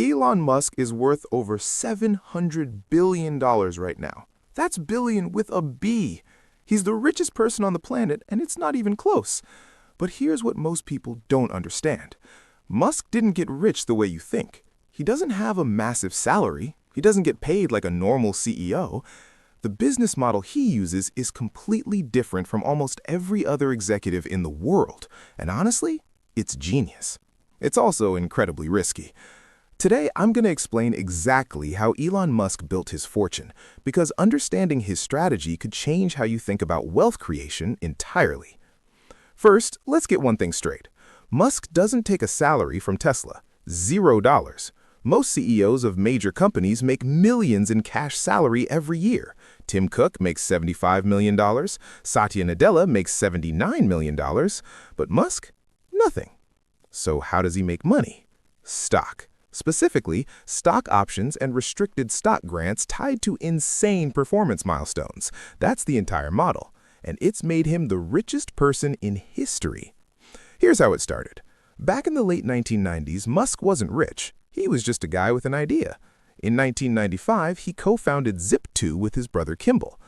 Elon Musk is worth over $700 billion right now. That's billion with a B. He's the richest person on the planet, and it's not even close. But here's what most people don't understand. Musk didn't get rich the way you think. He doesn't have a massive salary. He doesn't get paid like a normal CEO. The business model he uses is completely different from almost every other executive in the world. And honestly, it's genius. It's also incredibly risky. Today, I'm going to explain exactly how Elon Musk built his fortune, because understanding his strategy could change how you think about wealth creation entirely. First, let's get one thing straight. Musk doesn't take a salary from Tesla. $0. Most CEOs of major companies make millions in cash salary every year. Tim Cook makes $75 million. Satya Nadella makes $79 million. But Musk? Nothing. So how does he make money? Stock. Specifically, stock options and restricted stock grants tied to insane performance milestones. That's the entire model. And it's made him the richest person in history. Here's how it started. Back in the late 1990s, Musk wasn't rich. He was just a guy with an idea. In 1995, he co-founded Zip2 with his brother Kimball.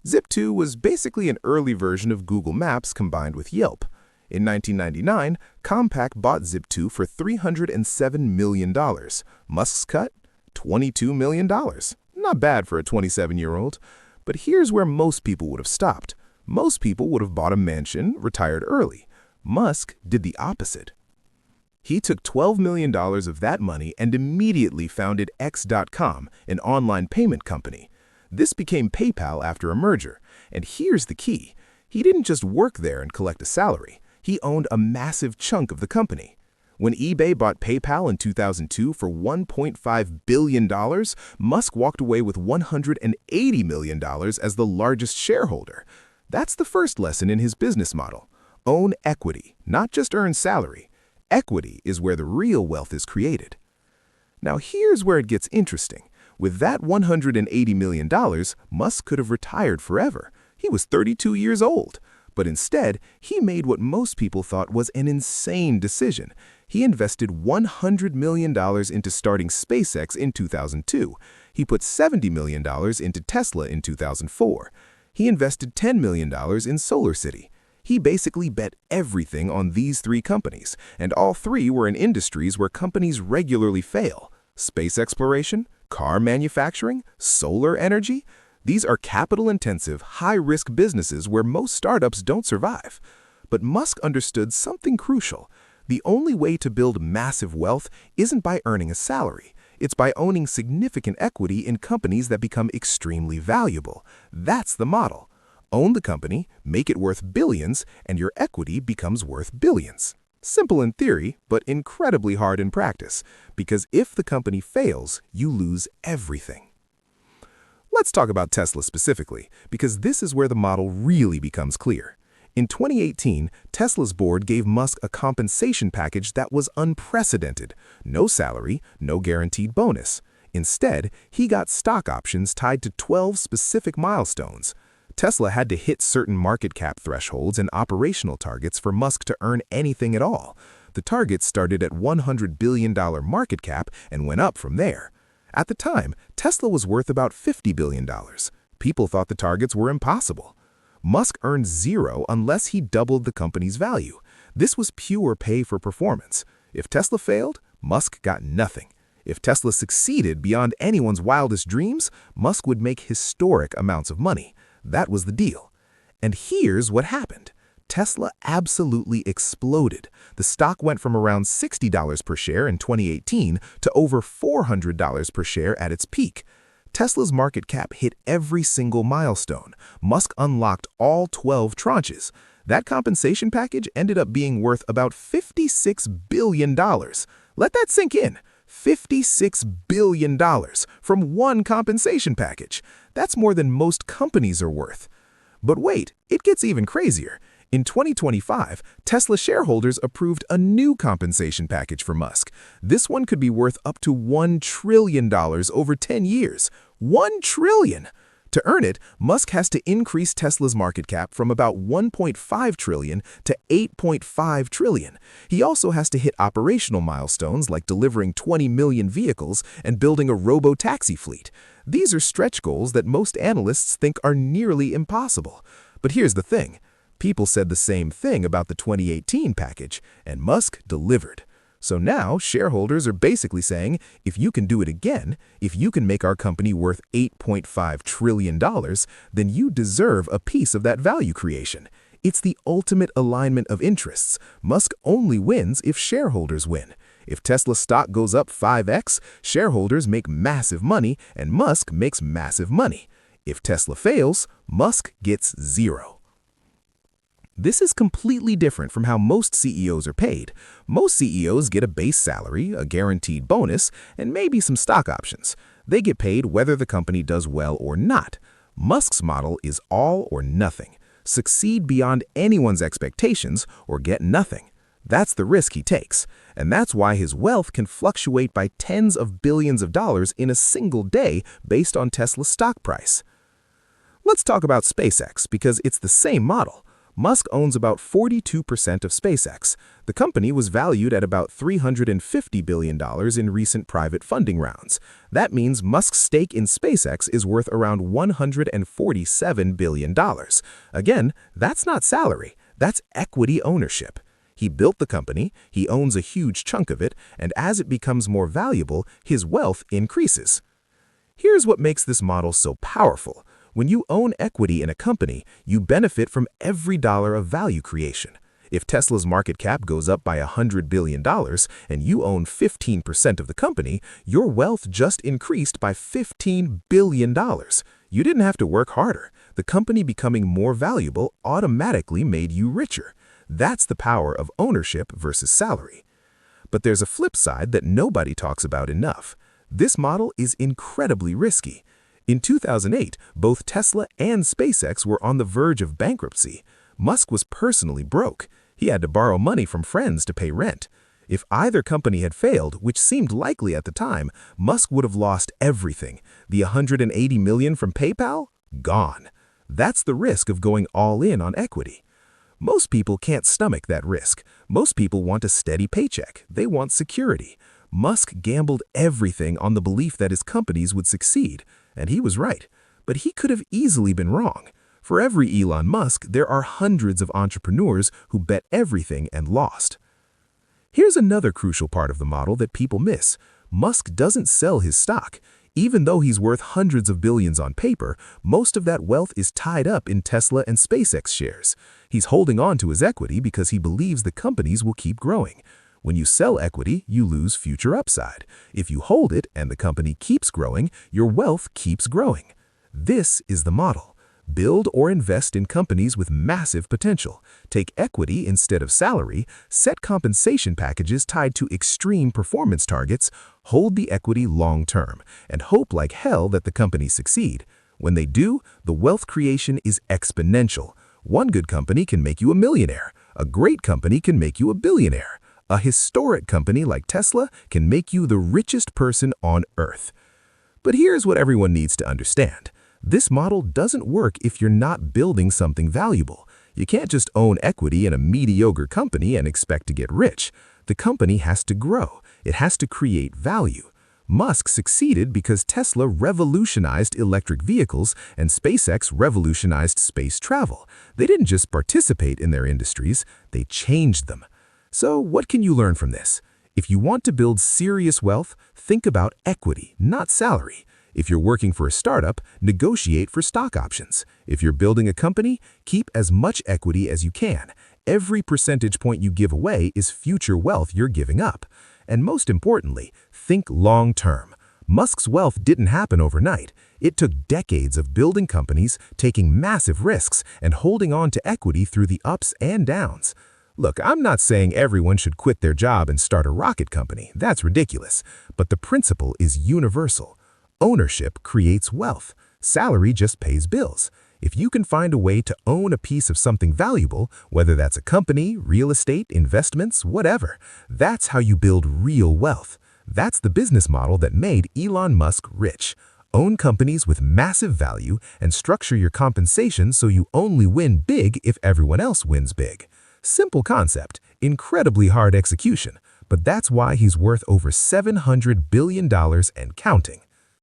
Zip2 was basically an early version of Google Maps combined with Yelp. In 1999, Compaq bought Zip2 for $307 million. Musk's cut? $22 million. Not bad for a 27-year-old. But here's where most people would have stopped. Most people would have bought a mansion, retired early. Musk did the opposite. He took $12 million of that money and immediately founded X.com, an online payment company. This became PayPal after a merger. And here's the key. He didn't just work there and collect a salary. He owned a massive chunk of the company. When eBay bought PayPal in 2002 for $1.5 billion, Musk walked away with $180 million as the largest shareholder. That's the first lesson in his business model. Own equity, not just earn salary. Equity is where the real wealth is created. Now here's where it gets interesting. With that $180 million, Musk could have retired forever. He was 32 years old. But instead, he made what most people thought was an insane decision. He invested $100 million into starting SpaceX in 2002. He put $70 million into Tesla in 2004. He invested $10 million in SolarCity. He basically bet everything on these three companies, and all three were in industries where companies regularly fail. Space exploration, car manufacturing, solar energy. These are capital-intensive, high-risk businesses where most startups don't survive. But Musk understood something crucial. The only way to build massive wealth isn't by earning a salary. It's by owning significant equity in companies that become extremely valuable. That's the model. Own the company, make it worth billions, and your equity becomes worth billions. Simple in theory, but incredibly hard in practice. Because if the company fails, you lose everything. Let's talk about Tesla specifically, because this is where the model really becomes clear. In 2018, Tesla's board gave Musk a compensation package that was unprecedented. No salary, no guaranteed bonus. Instead, he got stock options tied to 12 specific milestones. Tesla had to hit certain market cap thresholds and operational targets for Musk to earn anything at all. The targets started at $100 billion market cap and went up from there. At the time, Tesla was worth about $50 billion. People thought the targets were impossible. Musk earned zero unless he doubled the company's value. This was pure pay for performance. If Tesla failed, Musk got nothing. If Tesla succeeded beyond anyone's wildest dreams, Musk would make historic amounts of money. That was the deal. And here's what happened. Tesla absolutely exploded. The stock went from around $60 per share in 2018 to over $400 per share at its peak. Tesla's market cap hit every single milestone. Musk unlocked all 12 tranches. That compensation package ended up being worth about $56 billion. Let that sink in. $56 billion from one compensation package. That's more than most companies are worth. But wait, it gets even crazier. In 2025, Tesla shareholders approved a new compensation package for Musk. This one could be worth up to $1 trillion over 10 years. $1 trillion! To earn it, Musk has to increase Tesla's market cap from about 1.5 trillion to 8.5 trillion. He also has to hit operational milestones like delivering 20 million vehicles and building a robo-taxi fleet. These are stretch goals that most analysts think are nearly impossible. But here's the thing. People said the same thing about the 2018 package, and Musk delivered. So now shareholders are basically saying, if you can do it again, if you can make our company worth $8.5 trillion, then you deserve a piece of that value creation. It's the ultimate alignment of interests. Musk only wins if shareholders win. If Tesla stock goes up 5x, shareholders make massive money and Musk makes massive money. If Tesla fails, Musk gets zero. This is completely different from how most CEOs are paid. Most CEOs get a base salary, a guaranteed bonus, and maybe some stock options. They get paid whether the company does well or not. Musk's model is all or nothing. Succeed beyond anyone's expectations or get nothing. That's the risk he takes, and that's why his wealth can fluctuate by tens of billions of dollars in a single day based on Tesla's stock price. Let's talk about SpaceX because it's the same model. Musk owns about 42% of SpaceX. The company was valued at about $350 billion in recent private funding rounds. That means Musk's stake in SpaceX is worth around $147 billion. Again, that's not salary, that's equity ownership. He built the company, he owns a huge chunk of it, and as it becomes more valuable, his wealth increases. Here's what makes this model so powerful. When you own equity in a company, you benefit from every dollar of value creation. If Tesla's market cap goes up by $100 billion and you own 15% of the company, your wealth just increased by $15 billion. You didn't have to work harder. The company becoming more valuable automatically made you richer. That's the power of ownership versus salary. But there's a flip side that nobody talks about enough. This model is incredibly risky. In 2008, both Tesla and SpaceX were on the verge of bankruptcy. Musk was personally broke. He had to borrow money from friends to pay rent. If either company had failed, which seemed likely at the time, Musk would have lost everything. The $180 million from PayPal? Gone. That's the risk of going all in on equity. Most people can't stomach that risk. Most people want a steady paycheck. They want security. Musk gambled everything on the belief that his companies would succeed. And he was right, but he could have easily been wrong. For every Elon Musk, there are hundreds of entrepreneurs who bet everything and lost. Here's another crucial part of the model that people miss. Musk doesn't sell his stock. Even though he's worth hundreds of billions on paper, most of that wealth is tied up in Tesla and SpaceX shares. He's holding on to his equity because he believes the companies will keep growing. When you sell equity, you lose future upside. If you hold it and the company keeps growing, your wealth keeps growing. This is the model. Build or invest in companies with massive potential. Take equity instead of salary. Set compensation packages tied to extreme performance targets. Hold the equity long term and hope like hell that the companies succeed. When they do, the wealth creation is exponential. One good company can make you a millionaire. A great company can make you a billionaire. A historic company like Tesla can make you the richest person on Earth. But here's what everyone needs to understand. This model doesn't work if you're not building something valuable. You can't just own equity in a mediocre company and expect to get rich. The company has to grow. It has to create value. Musk succeeded because Tesla revolutionized electric vehicles and SpaceX revolutionized space travel. They didn't just participate in their industries, they changed them. So what can you learn from this? If you want to build serious wealth, think about equity, not salary. If you're working for a startup, negotiate for stock options. If you're building a company, keep as much equity as you can. Every percentage point you give away is future wealth you're giving up. And most importantly, think long term. Musk's wealth didn't happen overnight. It took decades of building companies, taking massive risks, and holding on to equity through the ups and downs. Look, I'm not saying everyone should quit their job and start a rocket company. That's ridiculous. But the principle is universal. Ownership creates wealth. Salary just pays bills. If you can find a way to own a piece of something valuable, whether that's a company, real estate, investments, whatever, that's how you build real wealth. That's the business model that made Elon Musk rich. Own companies with massive value and structure your compensation so you only win big if everyone else wins big. Simple concept, incredibly hard execution, but that's why he's worth over $700 billion and counting.